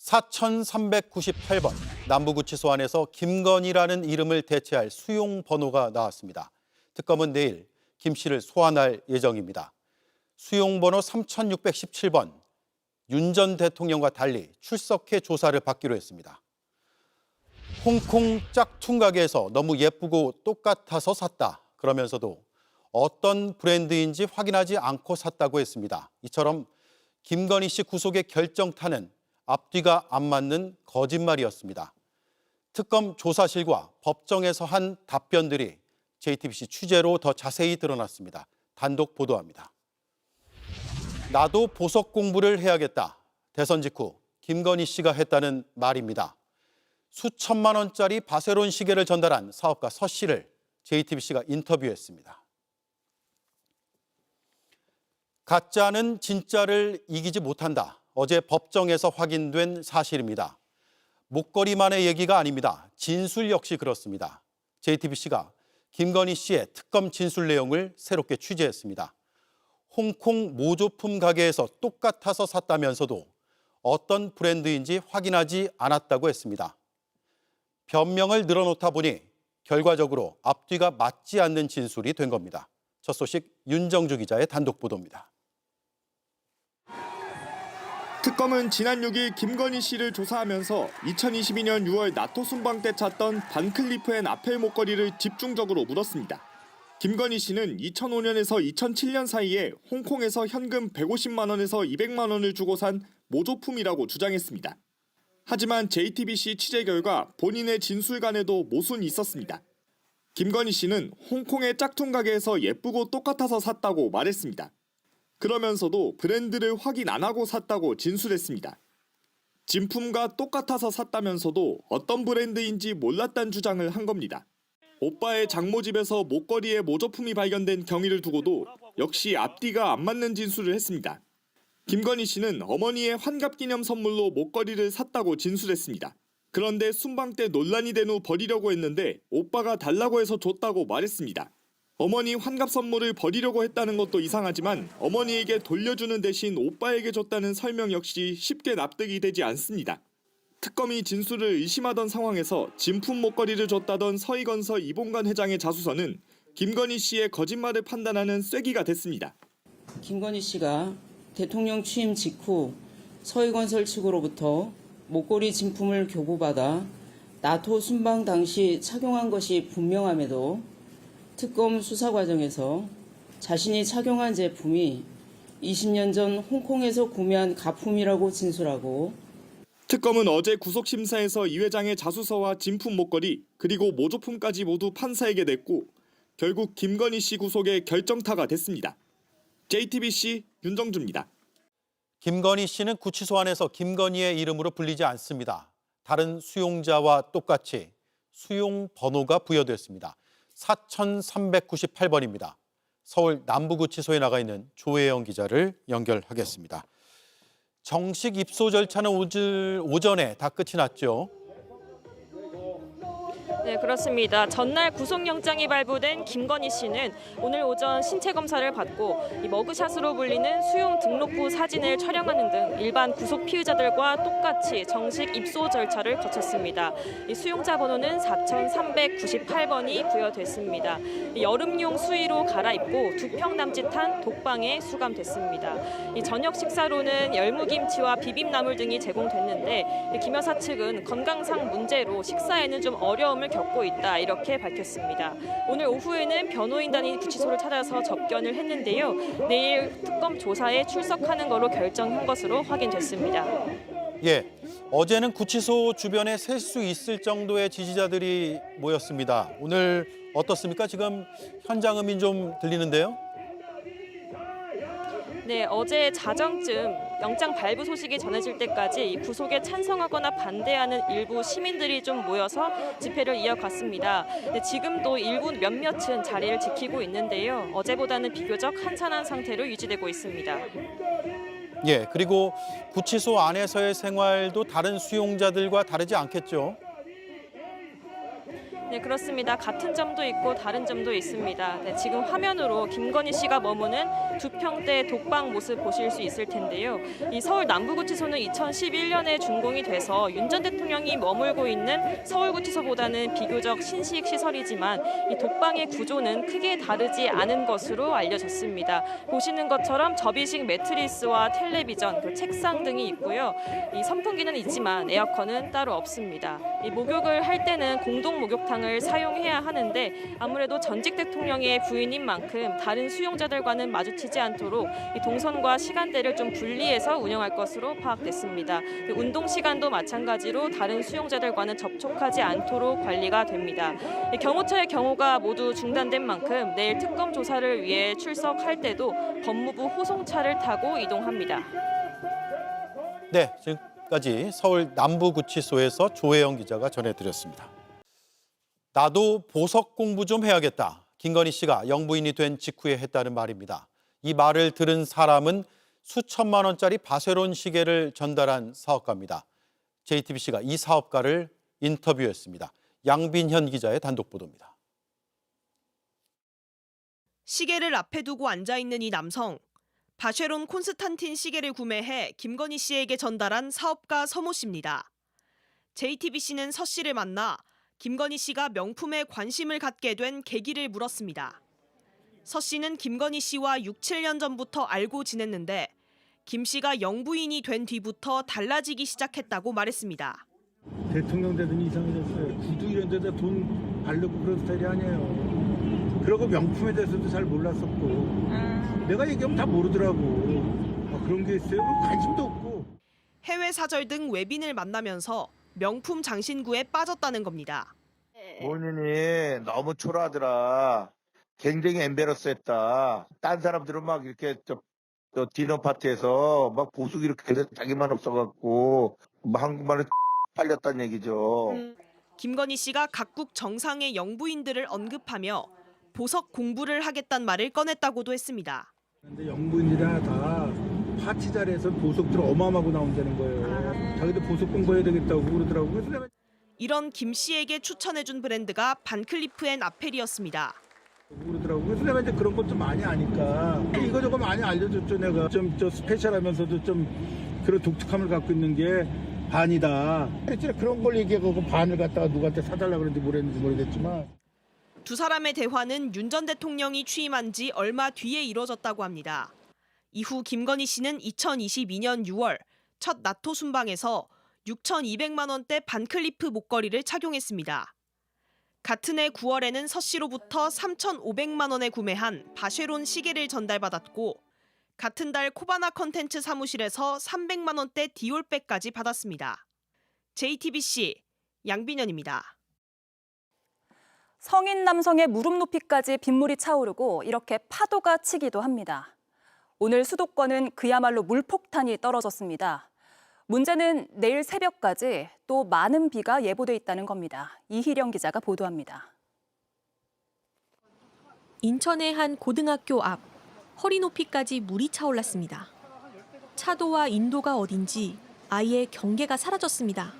4398번 남부구치소 안에서 김건희라는 이름을 대체할 수용 번호가 나왔습니다. 특검은 내일 김 씨를 소환할 예정입니다. 수용 번호 3617번, 윤 전 대통령과 달리 출석해 조사를 받기로 했습니다. 홍콩 짝퉁 가게에서 너무 예쁘고 똑같아서 샀다. 그러면서도 어떤 브랜드인지 확인하지 않고 샀다고 했습니다. 이처럼 김건희 씨 구속의 결정타는 앞뒤가 안 맞는 거짓말이었습니다. 특검 조사실과 법정에서 한 답변들이 JTBC 취재로 더 자세히 드러났습니다. 단독 보도합니다. 나도 보석 공부를 해야겠다. 대선 직후 김건희 씨가 했다는 말입니다. 수천만 원짜리 바세론 시계를 전달한 사업가 서 씨를 JTBC가 인터뷰했습니다. 가짜는 진짜를 이기지 못한다. 어제 법정에서 확인된 사실입니다. 목걸이만의 얘기가 아닙니다. 진술 역시 그렇습니다. JTBC가 김건희 씨의 특검 진술 내용을 새롭게 취재했습니다. 홍콩 모조품 가게에서 똑같아서 샀다면서도 어떤 브랜드인지 확인하지 않았다고 했습니다. 변명을 늘어놓다 보니 결과적으로 앞뒤가 맞지 않는 진술이 된 겁니다. 첫 소식 윤정주 기자의 단독 보도입니다. 특검은 지난 6일 김건희 씨를 조사하면서 2022년 6월 나토 순방 때 찾던 반클리프 앤 아펠 목걸이를 집중적으로 물었습니다. 김건희 씨는 2005년에서 2007년 사이에 홍콩에서 현금 150만 원에서 200만 원을 주고 산 모조품이라고 주장했습니다. 하지만 JTBC 취재 결과 본인의 진술간에도 모순이 있었습니다. 김건희 씨는 홍콩의 짝퉁 가게에서 예쁘고 똑같아서 샀다고 말했습니다. 그러면서도 브랜드를 확인 안 하고 샀다고 진술했습니다. 진품과 똑같아서 샀다면서도 어떤 브랜드인지 몰랐다는 주장을 한 겁니다. 오빠의 장모집에서 목걸이에 모조품이 발견된 경위를 두고도 역시 앞뒤가 안 맞는 진술을 했습니다. 김건희 씨는 어머니의 환갑기념 선물로 목걸이를 샀다고 진술했습니다. 그런데 순방 때 논란이 된 후 버리려고 했는데 오빠가 달라고 해서 줬다고 말했습니다. 어머니 환갑 선물을 버리려고 했다는 것도 이상하지만 어머니에게 돌려주는 대신 오빠에게 줬다는 설명 역시 쉽게 납득이 되지 않습니다. 특검이 진술을 의심하던 상황에서 진품 목걸이를 줬다던 서희건설 이봉관 회장의 자수서는 김건희 씨의 거짓말을 판단하는 쐐기가 됐습니다. 김건희 씨가 대통령 취임 직후 서희건설 측으로부터 목걸이 진품을 교부받아 나토 순방 당시 착용한 것이 분명함에도 특검 수사 과정에서 자신이 착용한 제품이 20년 전 홍콩에서 구매한 가품이라고 진술하고 특검은 어제 구속심사에서 이 회장의 자수서와 진품 목걸이 그리고 모조품까지 모두 판사에게 냈고 결국 김건희 씨 구속의 결정타가 됐습니다. JTBC 윤정주입니다. 김건희 씨는 구치소 안에서 김건희의 이름으로 불리지 않습니다. 다른 수용자와 똑같이 수용 번호가 부여됐습니다. 4398번입니다. 서울 남부구치소에 나가 있는 조혜영 기자를 연결하겠습니다. 정식 입소 절차는 오전에 다 끝이 났죠. 네, 그렇습니다. 전날 구속영장이 발부된 김건희 씨는 오늘 오전 신체 검사를 받고 이 머그샷으로 불리는 수용 등록부 사진을 촬영하는 등 일반 구속 피의자들과 똑같이 정식 입소 절차를 거쳤습니다. 이 수용자 번호는 4398번이 부여됐습니다. 여름용 수의로 갈아입고 2평 남짓한 독방에 수감됐습니다. 이 저녁 식사로는 열무김치와 비빔나물 등이 제공됐는데 김 여사 측은 건강상 문제로 식사에는 좀 어려움을 겪고 있다 이렇게 밝혔습니다. 오늘 오후에는 변호인단이 구치소를 찾아서 접견을 했는데요. 내일 특검 조사에 출석하는 것으로 결정한 것으로 확인됐습니다. 예, 어제는 구치소 주변에 셀 수 있을 정도의 지지자들이 모였습니다. 오늘 어떻습니까? 지금 현장음이 좀 들리는데요. 네, 어제 자정쯤 영장 발부 소식이 전해질 때까지 이 구속에 찬성하거나 반대하는 일부 시민들이 좀 모여서 집회를 이어갔습니다. 네, 지금도 일부 몇몇은 자리를 지키고 있는데요. 어제보다는 비교적 한산한 상태로 유지되고 있습니다. 예, 그리고 구치소 안에서의 생활도 다른 수용자들과 다르지 않겠죠? 네, 그렇습니다. 같은 점도 있고 다른 점도 있습니다. 네, 지금 화면으로 김건희 씨가 머무는 두 평대 독방 모습 보실 수 있을 텐데요. 이 서울 남부구치소는 2011년에 준공이 돼서 윤 전 대통령이 머물고 있는 서울구치소보다는 비교적 신식 시설이지만 이 독방의 구조는 크게 다르지 않은 것으로 알려졌습니다. 보시는 것처럼 접이식 매트리스와 텔레비전, 그리고 책상 등이 있고요. 이 선풍기는 있지만 에어컨은 따로 없습니다. 이 목욕을 할 때는 공동 목욕탕을 사용해야 하는데 아무래도 전직 대통령의 부인인 만큼 다른 수용자들과는 마주치지 않도록 이 동선과 시간대를 좀 분리해서 운영할 것으로 파악됐습니다. 운동 시간도 마찬가지로 다른 수용자들과는 접촉하지 않도록 관리가 됩니다. 이 경호처의 경호가 모두 중단된 만큼 내일 특검 조사를 위해 출석할 때도 법무부 호송차를 타고 이동합니다. 네, 지금까지 서울 남부구치소에서 조혜영 기자가 전해드렸습니다. 나도 보석 공부 좀 해야겠다. 김건희 씨가 영부인이 된 직후에 했다는 말입니다. 이 말을 들은 사람은 수천만 원짜리 바세론 시계를 전달한 사업가입니다. JTBC가 이 사업가를 인터뷰했습니다. 양빈현 기자의 단독 보도입니다. 시계를 앞에 두고 앉아있는 이 남성. 바쉐론 콘스탄틴 시계를 구매해 김건희 씨에게 전달한 사업가 서모 씨입니다. JTBC는 서 씨를 만나 김건희 씨가 명품에 관심을 갖게 된 계기를 물었습니다. 서 씨는 김건희 씨와 6, 7년 전부터 알고 지냈는데 김 씨가 영부인이 된 뒤부터 달라지기 시작했다고 말했습니다. 대통령 되더니 이상해졌어요. 구두 이런 데다 돈 바르고 그런 스타일이 아니에요. 그러고 명품에 대해서도 잘 몰랐었고 내가 얘기하면 다 모르더라고. 그런 게 있어요? 관심도 없고. 해외 사절 등 외빈을 만나면서 명품 장신구에 빠졌다는 겁니다. 본인이 너무 초라하더라. 굉장히 엠베러스했다. 딴 사람들은 막 이렇게 저 디너 파티에서 막 보석 이렇게 해서 자기만 없어갖고 뭐 한국말로 팔렸다는 얘기죠. 김건희 씨가 각국 정상의 영부인들을 언급하며 보석 공부를 하겠다는 말을 꺼냈다고도 했습니다. 근데 영부인들이 다 파티 자리에서 보석들 어마어마하고 나온다는 거예요. 자기도 보석 공부해야 되겠다고 그러더라고. 그래서 내가 이런 김 씨에게 추천해준 브랜드가 반클리프 앤 아펠이었습니다. 그러더라고. 그래서 내가 이제 그런 것 좀 많이 아니까 이거저거 많이 알려줬죠. 내가 좀 스페셜하면서도 좀 그런 독특함을 갖고 있는 게 반이다. 그런 걸 얘기하고 반을 갖다가 누구한테 사달라고 그랬는지 뭐랬는지 모르겠지만. 두 사람의 대화는 윤 전 대통령이 취임한 지 얼마 뒤에 이뤄졌다고 합니다. 이후 김건희 씨는 2022년 6월 첫 나토 순방에서 6,200만 원대 반클리프 목걸이를 착용했습니다. 같은 해 9월에는 서 씨로부터 3,500만 원에 구매한 바쉐론 시계를 전달받았고 같은 달 코바나 컨텐츠 사무실에서 300만 원대 디올백까지 받았습니다. JTBC 양빈현입니다. 성인 남성의 무릎 높이까지 빗물이 차오르고 이렇게 파도가 치기도 합니다. 오늘 수도권은 그야말로 물폭탄이 떨어졌습니다. 문제는 내일 새벽까지 또 많은 비가 예보돼 있다는 겁니다. 이희령 기자가 보도합니다. 인천의 한 고등학교 앞, 허리 높이까지 물이 차올랐습니다. 차도와 인도가 어딘지 아예 경계가 사라졌습니다.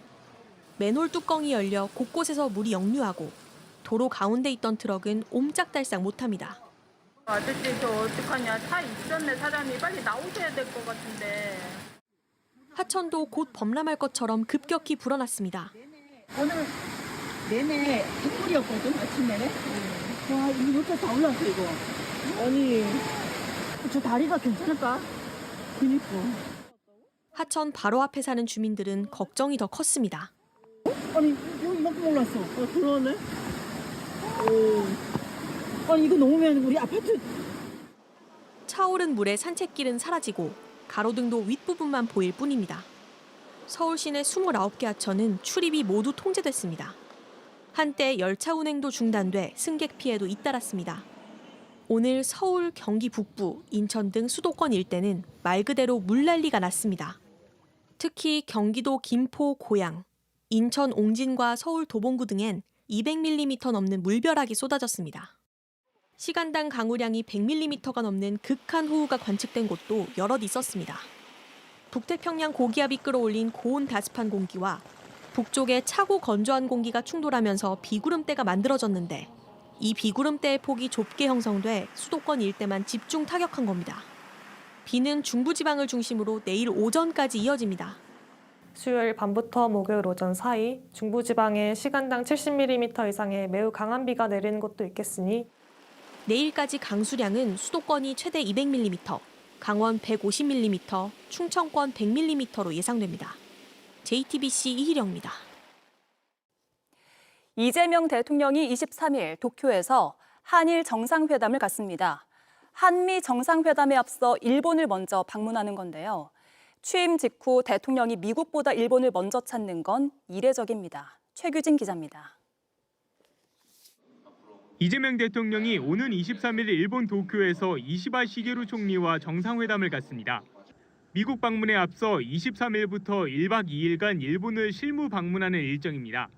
맨홀 뚜껑이 열려 곳곳에서 물이 역류하고 도로 가운데 있던 트럭은 옴짝달싹 못합니다. 아저씨 저 어떡하냐. 차 있었네. 사람이 빨리 나오셔야 될 것 같은데. 하천도 곧 범람할 것처럼 급격히 불어났습니다. 오늘 내내 빗물이었거든, 아침 내내. 와, 이렇게 다 올라왔어, 이거. 아니, 저 다리가 괜찮을까? 그니까. 하천 바로 앞에 사는 주민들은 걱정이 더 컸습니다. 아니, 여기 이만큼 올랐어. 그러네. 아니, 이거 넘으면 우리 아파트. 차오른 물에 산책길은 사라지고 가로등도 윗부분만 보일 뿐입니다. 서울 시내 29개 하천은 출입이 모두 통제됐습니다. 한때 열차 운행도 중단돼 승객 피해도 잇따랐습니다. 오늘 서울, 경기 북부, 인천 등 수도권 일대는 말 그대로 물난리가 났습니다. 특히 경기도 김포, 고양, 인천 옹진과 서울 도봉구 등엔 200mm 넘는 물벼락이 쏟아졌습니다. 시간당 강우량이 100mm가 넘는 극한 호우가 관측된 곳도 여럿 있었습니다. 북태평양 고기압이 끌어올린 고온 다습한 공기와 북쪽에 차고 건조한 공기가 충돌하면서 비구름대가 만들어졌는데 이 비구름대의 폭이 좁게 형성돼 수도권 일대만 집중 타격한 겁니다. 비는 중부지방을 중심으로 내일 오전까지 이어집니다. 수요일 밤부터 목요일 오전 사이 중부지방에 시간당 70mm 이상의 매우 강한 비가 내리는 곳도 있겠으니 내일까지 강수량은 수도권이 최대 200mm, 강원 150mm, 충청권 100mm로 예상됩니다. JTBC 이희령입니다. 이재명 대통령이 23일 도쿄에서 한일 정상회담을 갖습니다. 한미 정상회담에 앞서 일본을 먼저 방문하는 건데요. 취임 직후 대통령이 미국보다 일본을 먼저 찾는 건 이례적입니다. 최규진 기자입니다. 이재명 대통령이 오는 23일 일본 도쿄에서 이시바 시게루 총리와 정상회담을 갖습니다. 미국 방문에 앞서 23일부터 1박 2일간 일본을 실무 방문하는 일정입니다.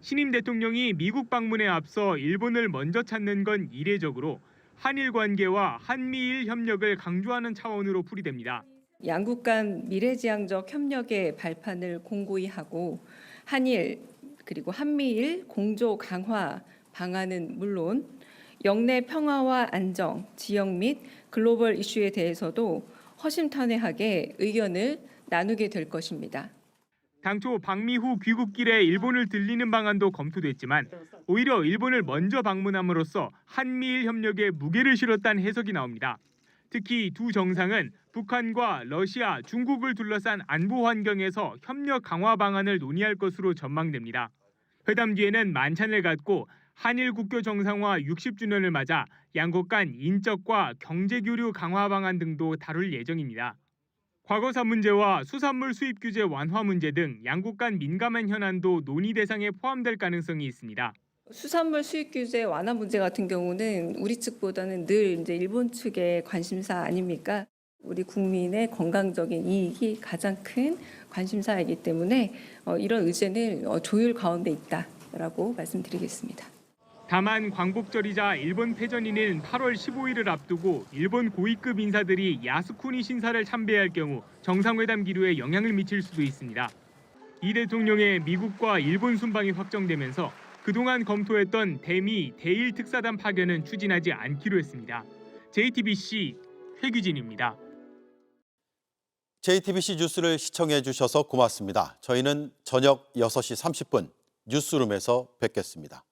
신임 대통령이 미국 방문에 앞서 일본을 먼저 찾는 건 이례적으로 한일 관계와 한미일 협력을 강조하는 차원으로 풀이됩니다. 양국 간 미래지향적 협력의 발판을 공고히 하고 한일 그리고 한미일 공조 강화 방안은 물론 영내 평화와 안정, 지역 및 글로벌 이슈에 대해서도 허심탄회하게 의견을 나누게 될 것입니다. 당초 방미 후 귀국길에 일본을 들리는 방안도 검토됐지만 오히려 일본을 먼저 방문함으로써 한미일 협력에 무게를 실었다는 해석이 나옵니다. 특히 두 정상은 북한과 러시아, 중국을 둘러싼 안보 환경에서 협력 강화 방안을 논의할 것으로 전망됩니다. 회담 뒤에는 만찬을 갖고 한일 국교 정상화 60주년을 맞아 양국 간 인적과 경제 교류 강화 방안 등도 다룰 예정입니다. 과거사 문제와 수산물 수입 규제 완화 문제 등 양국 간 민감한 현안도 논의 대상에 포함될 가능성이 있습니다. 수산물 수입 규제 완화 문제 같은 경우는 우리 측보다는 늘 이제 일본 측의 관심사 아닙니까? 우리 국민의 건강적인 이익이 가장 큰 관심사이기 때문에 이런 의제는 조율 가운데 있다라고 말씀드리겠습니다. 다만 광복절이자 일본 패전인인 8월 15일을 앞두고 일본 고위급 인사들이 야스쿠니 신사를 참배할 경우 정상회담 기류에 영향을 미칠 수도 있습니다. 이 대통령의 미국과 일본 순방이 확정되면서 그동안 검토했던 대미, 대일 특사단 파견은 추진하지 않기로 했습니다. JTBC 최규진입니다. JTBC 뉴스를 시청해 주셔서 고맙습니다. 저희는 저녁 6시 30분 뉴스룸에서 뵙겠습니다.